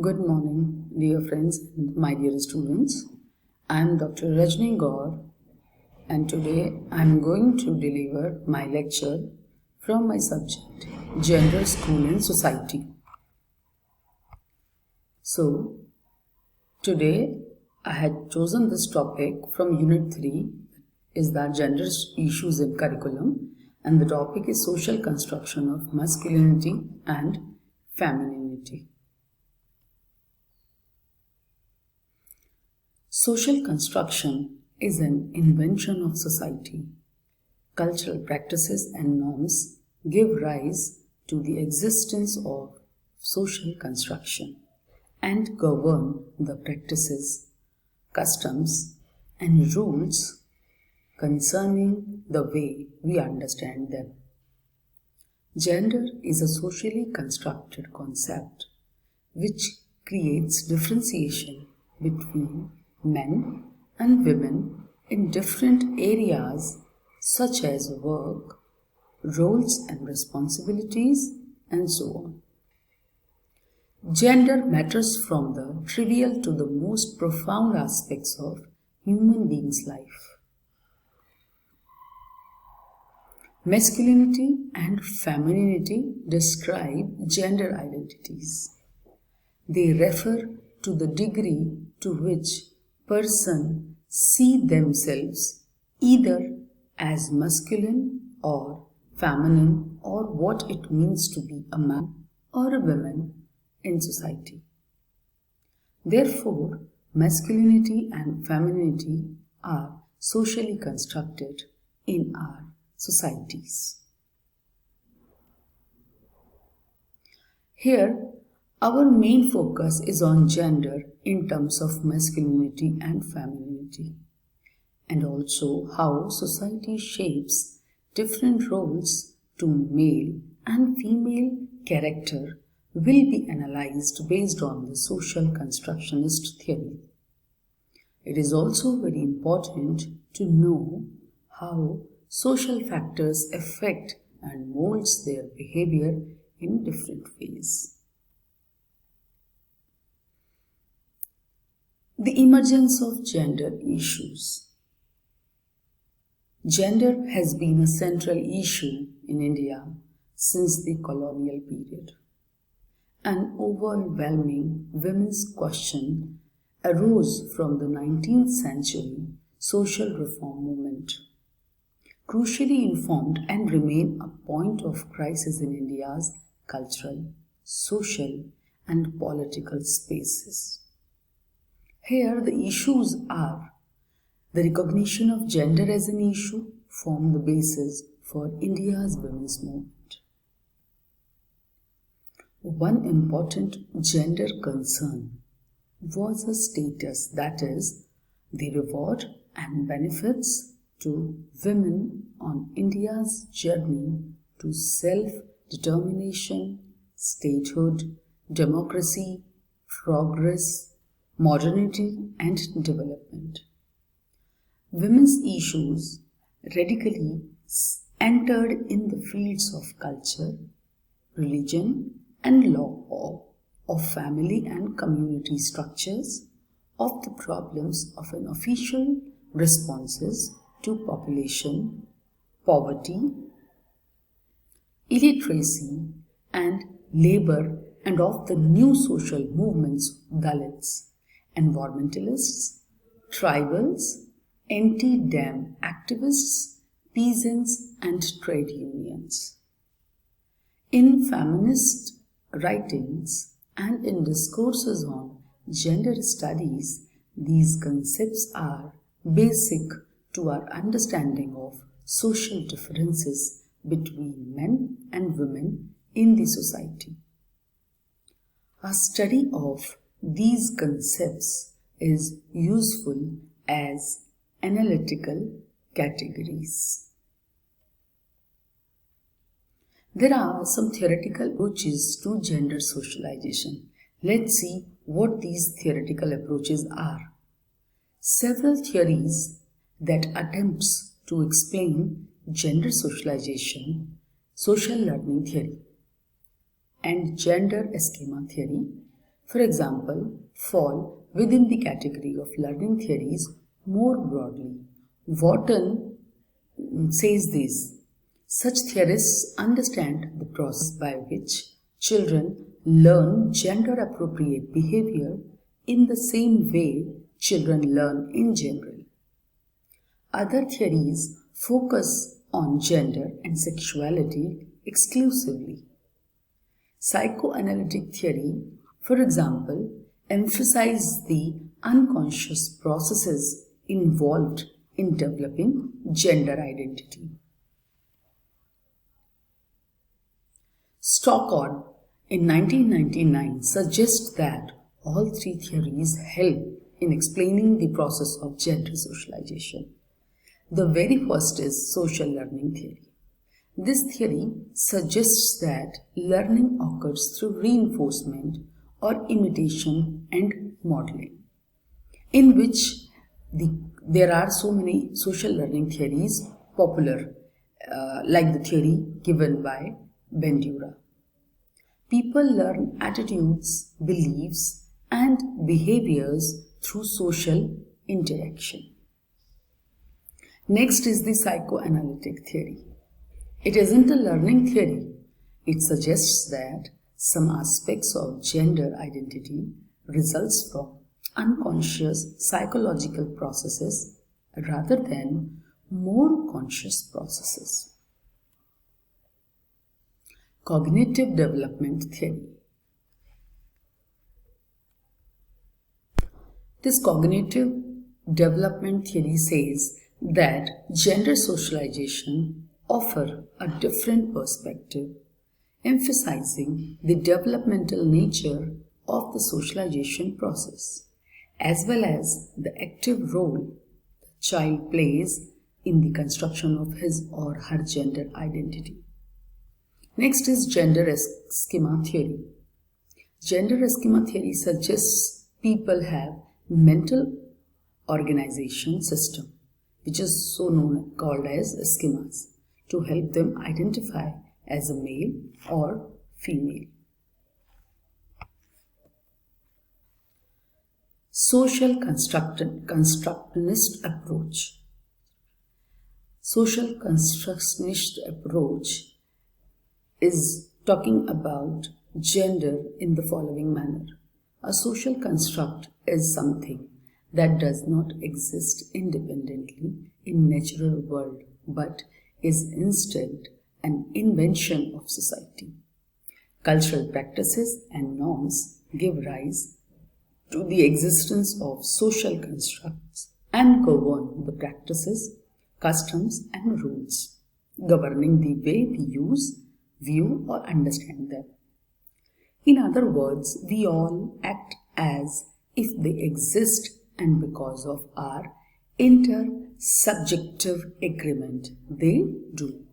Good morning, dear friends and my dear students. I am Dr. Rajni Gaur, and today I am going to deliver my lecture from my subject, Gender, School and Society. So, today I had chosen this topic from Unit 3, is that gender issues in curriculum, and the topic is social construction of masculinity and femininity. Social construction is an invention of society. Cultural practices and norms give rise to the existence of social construction and govern the practices, customs, and rules concerning the way we understand them. Gender is a socially constructed concept which creates differentiation between men and women in different areas such as work, roles and responsibilities, and so on. Gender matters from the trivial to the most profound aspects of human beings' life. Masculinity and femininity describe gender identities. They refer to the degree to which persons see themselves either as masculine or feminine, or what it means to be a man or a woman in society. Therefore, masculinity and femininity are socially constructed in our societies. Here, our main focus is on gender in terms of masculinity and femininity, and also how society shapes different roles to male and female character will be analyzed based on the social constructionist theory. It is also very important to know how social factors affect and molds their behavior in different ways. The emergence of gender issues. Gender has been a central issue in India since the colonial period. An overwhelming women's question arose from the 19th century social reform movement, crucially informed and remain a point of crisis in India's cultural, social, and political spaces. Here, the issues are the recognition of gender as an issue formed the basis for India's women's movement. One important gender concern was a status, that is, the reward and benefits to women on India's journey to self-determination, statehood, democracy, progress, modernity, and development. Women's issues radically entered in the fields of culture, religion, and law, of family and community structures, of the problems of an official responses to population, poverty, illiteracy, and labor, and of the new social movements, Dalits, environmentalists, tribals, anti-dam activists, peasants, and trade unions. In feminist writings and in discourses on gender studies, these concepts are basic to our understanding of social differences between men and women in the society. A study of these concepts is useful as analytical categories. There are some theoretical approaches to gender socialization. Let's see what these theoretical approaches are. Several theories that attempts to explain gender socialization, social learning theory, and gender schema theory for example, fall within the category of learning theories more broadly. Wharton says this: such theorists understand the process by which children learn gender appropriate behavior in the same way children learn in general. Other theories focus on gender and sexuality exclusively. Psychoanalytic theory, for example, emphasizes the unconscious processes involved in developing gender identity. Stockard in 1999 suggests that all three theories help in explaining the process of gender socialization. The very first is social learning theory. This theory suggests that learning occurs through reinforcement or imitation and modeling, in which there are so many social learning theories popular, like the theory given by Bandura. People learn attitudes, beliefs, and behaviors through social interaction. Next is the psychoanalytic theory. It isn't a learning theory. It suggests that some aspects of gender identity results from unconscious psychological processes rather than more conscious processes. Cognitive development theory. This cognitive development theory says that gender socialization offer a different perspective, emphasizing the developmental nature of the socialization process, as well as the active role the child plays in the construction of his or her gender identity. Next is gender schema theory. Gender schema theory suggests people have mental organization system, which is called as schemas, to help them identify as a male or female. Social constructivist approach. Social constructivist approach is talking about gender in the following manner. A social construct is something that does not exist independently in natural world but is instead an invention of society. Cultural practices and norms give rise to the existence of social constructs and govern the practices, customs and rules, governing the way we use, view or understand them. In other words, we all act as if they exist, and because of our intersubjective agreement, they do.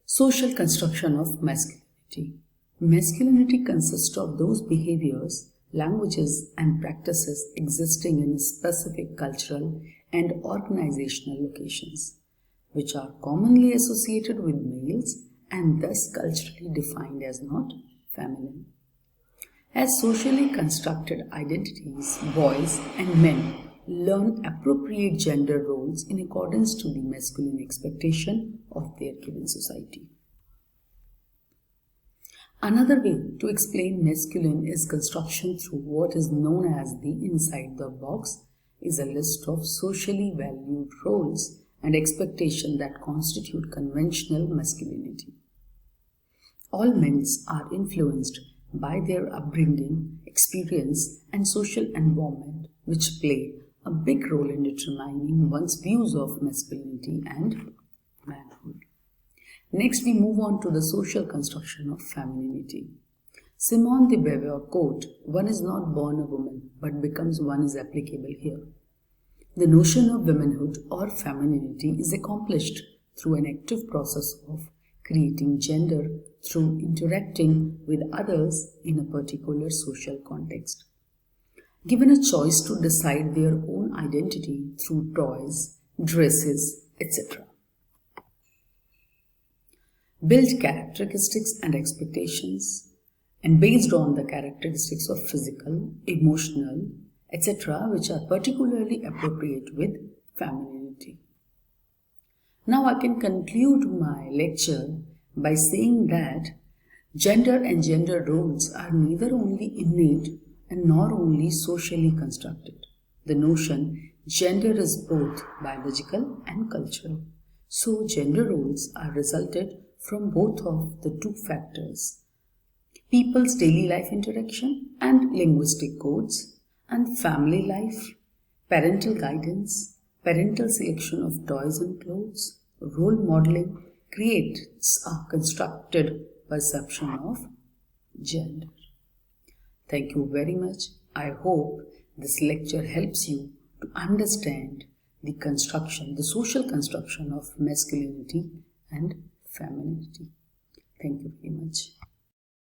Social construction of masculinity. Masculinity consists of those behaviors, languages, and practices existing in specific cultural and organizational locations, which are commonly associated with males and thus culturally defined as not feminine. As socially constructed identities, boys and men learn appropriate gender roles in accordance to the masculine expectation of their given society. Another way to explain masculine is construction through what is known as the inside the box is a list of socially valued roles and expectations that constitute conventional masculinity. All men are influenced by their upbringing, experience, and social environment, which play a big role in determining one's views of masculinity and manhood. Next, we move on to the social construction of femininity. Simone de Beauvoir quote, "One is not born a woman, but becomes one" is applicable here. The notion of womanhood or femininity is accomplished through an active process of creating gender through interacting with others in a particular social context. Given a choice to decide their own identity through toys, dresses, etc. build characteristics and expectations, and based on the characteristics of physical, emotional, etc., which are particularly appropriate with femininity. Now I can conclude my lecture by saying that gender and gender roles are neither only innate and nor only socially constructed. The notion gender is both biological and cultural. So gender roles are resulted from both of the two factors: people's daily life interaction and linguistic codes, and family life, parental guidance, parental selection of toys and clothes, role modeling creates a constructed perception of gender. Thank you very much. I hope this lecture helps you to understand the social construction of masculinity and femininity. Thank you very much.